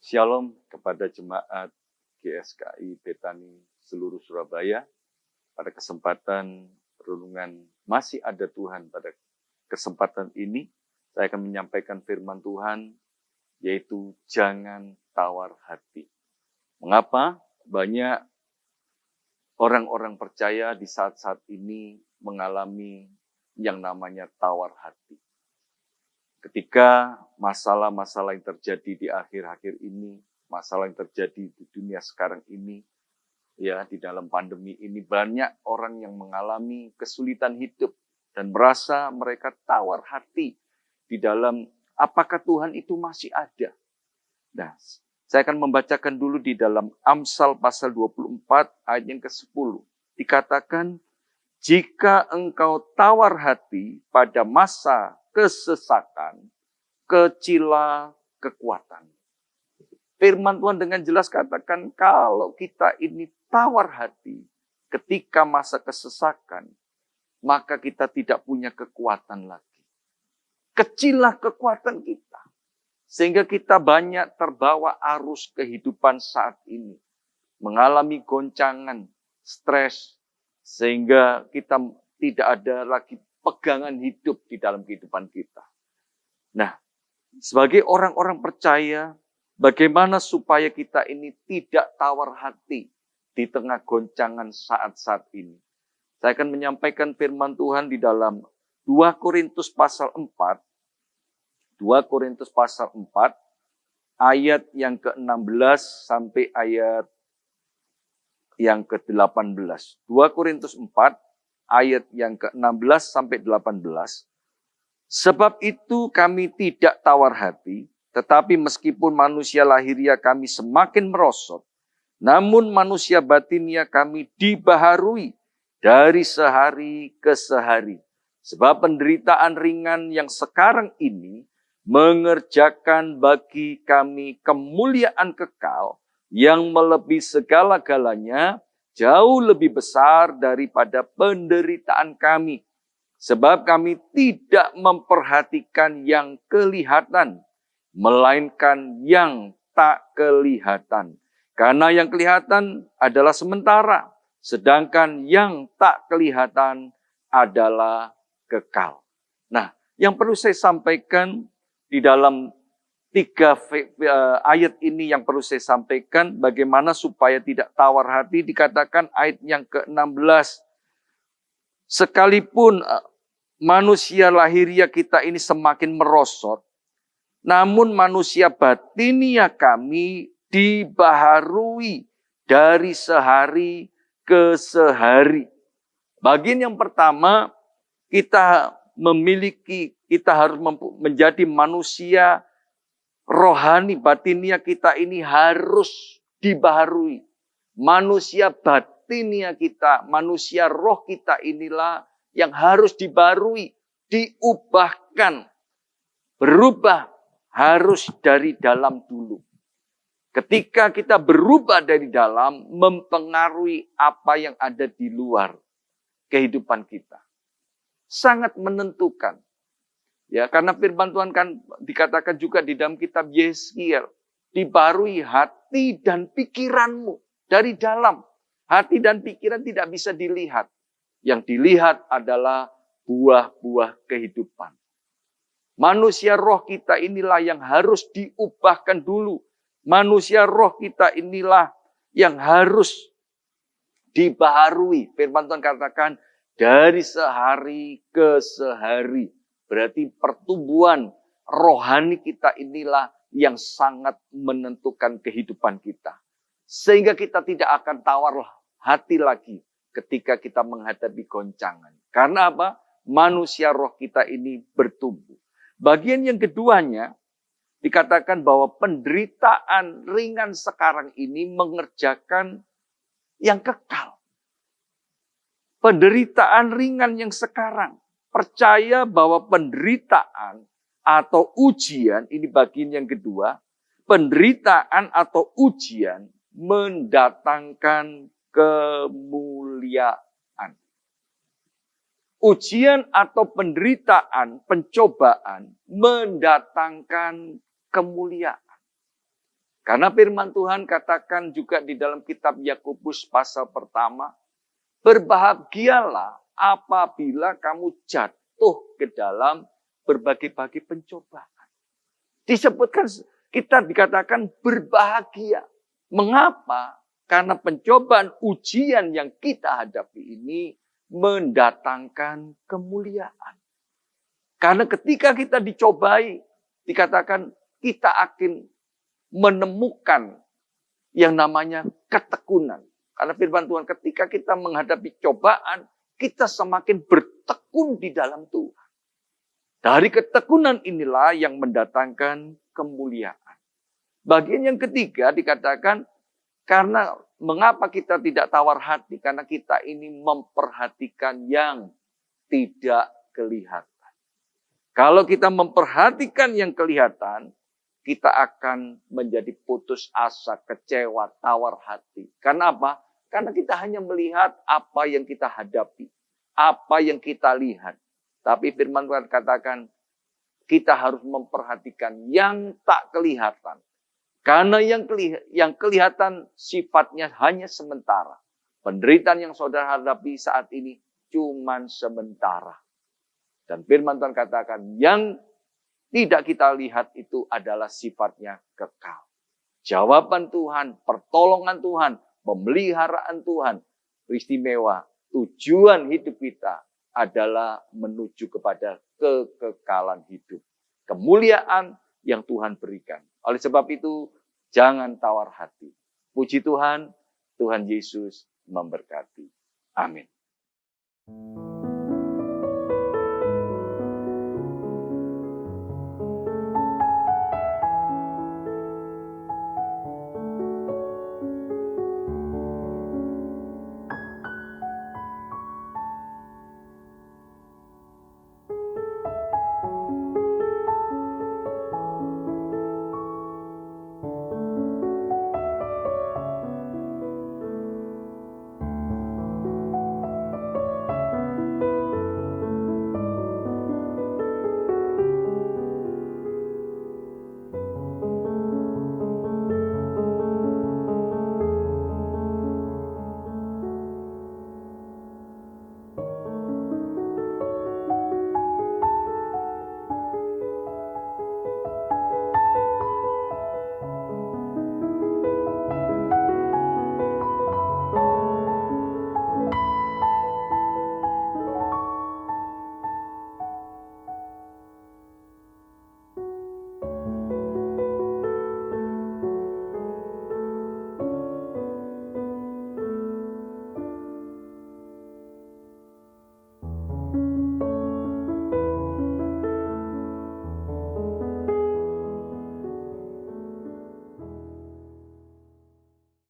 Shalom kepada jemaat GSKI Betani seluruh Surabaya. Pada kesempatan renungan Masih Ada Tuhan, pada kesempatan ini saya akan menyampaikan firman Tuhan, yaitu jangan tawar hati. Mengapa banyak orang-orang percaya di saat-saat ini mengalami yang namanya tawar hati? Ketika masalah-masalah yang terjadi di akhir-akhir ini, masalah yang terjadi di dunia sekarang ini, ya di dalam pandemi ini, banyak orang yang mengalami kesulitan hidup dan merasa mereka tawar hati di dalam apakah Tuhan itu masih ada. Nah, saya akan membacakan dulu di dalam Amsal pasal 24 ayat yang ke-10. Dikatakan, jika engkau tawar hati pada masa kesesakan, kecilah kekuatan. Firman Tuhan dengan jelas katakan, kalau kita ini tawar hati ketika masa kesesakan, maka kita tidak punya kekuatan lagi. Kecilah kekuatan kita. Sehingga kita banyak terbawa arus kehidupan saat ini. Mengalami goncangan, stres, sehingga kita tidak ada lagi pegangan hidup di dalam kehidupan kita. Nah, sebagai orang-orang percaya, bagaimana supaya kita ini tidak tawar hati di tengah goncangan saat-saat ini? Saya akan menyampaikan firman Tuhan di dalam 2 Korintus pasal 4. 2 Korintus pasal 4, ayat yang ke-16 sampai ayat yang ke-18. 2 Korintus 4, ayat yang ke-16 sampai 18. Sebab itu kami tidak tawar hati, tetapi meskipun manusia lahiriah kami semakin merosot, namun manusia batinia kami dibaharui dari sehari ke sehari. Sebab penderitaan ringan yang sekarang ini mengerjakan bagi kami kemuliaan kekal yang melebihi segala-galanya, jauh lebih besar daripada penderitaan kami. Sebab kami tidak memperhatikan yang kelihatan, melainkan yang tak kelihatan. Karena yang kelihatan adalah sementara, sedangkan yang tak kelihatan adalah kekal. Nah, yang perlu saya sampaikan di dalam 3 ayat ini, yang perlu saya sampaikan bagaimana supaya tidak tawar hati, dikatakan ayat yang ke-16. Sekalipun manusia lahiriah kita ini semakin merosot, namun manusia batinia kami dibaharui dari sehari ke sehari. Bagian yang pertama, kita harus menjadi manusia rohani, batinia kita ini harus dibaharui. Manusia batinia kita, manusia roh kita inilah yang harus dibaharui, diubahkan, berubah, harus dari dalam dulu. Ketika kita berubah dari dalam, mempengaruhi apa yang ada di luar kehidupan kita. Sangat menentukan. Ya, karena firman Tuhan kan dikatakan juga di dalam kitab Yeskiel, dibaharui hati dan pikiranmu dari dalam. Hati dan pikiran tidak bisa dilihat. Yang dilihat adalah buah-buah kehidupan. Manusia roh kita inilah yang harus diubahkan dulu. Manusia roh kita inilah yang harus dibaharui. Firman Tuhan katakan dari sehari ke sehari. Berarti pertumbuhan rohani kita inilah yang sangat menentukan kehidupan kita. Sehingga kita tidak akan tawar hati lagi ketika kita menghadapi goncangan. Karena apa? Manusia roh kita ini bertumbuh. Bagian yang keduanya, dikatakan bahwa penderitaan ringan sekarang ini mengerjakan yang kekal. Penderitaan ringan yang sekarang. Percaya bahwa penderitaan atau ujian, ini bagian yang kedua. Penderitaan atau ujian mendatangkan kemuliaan. Ujian atau penderitaan, pencobaan mendatangkan kemuliaan. Karena firman Tuhan katakan juga di dalam kitab Yakobus pasal pertama, berbahagialah apabila kamu jatuh ke dalam berbagai-bagai pencobaan. Disebutkan, kita dikatakan berbahagia. Mengapa? Karena pencobaan ujian yang kita hadapi ini mendatangkan kemuliaan. Karena ketika kita dicobai, dikatakan kita akan menemukan yang namanya ketekunan. Karena firman Tuhan, ketika kita menghadapi cobaan, kita semakin bertekun di dalam Tuhan. Dari ketekunan inilah yang mendatangkan kemuliaan. Bagian yang ketiga dikatakan, karena mengapa kita tidak tawar hati? Karena kita ini memperhatikan yang tidak kelihatan. Kalau kita memperhatikan yang kelihatan, kita akan menjadi putus asa, kecewa, tawar hati. Karena apa? Karena kita hanya melihat apa yang kita hadapi, apa yang kita lihat. Tapi firman Tuhan katakan, kita harus memperhatikan yang tak kelihatan. Karena yang kelihatan sifatnya hanya sementara. Penderitaan yang saudara hadapi saat ini cuma sementara. Dan firman Tuhan katakan, yang tidak kita lihat itu adalah sifatnya kekal. Jawaban Tuhan, pertolongan Tuhan, pemeliharaan Tuhan, istimewa. Tujuan hidup kita adalah menuju kepada kekekalan hidup. Kemuliaan yang Tuhan berikan. Oleh sebab itu, jangan tawar hati. Puji Tuhan, Tuhan Yesus memberkati. Amin.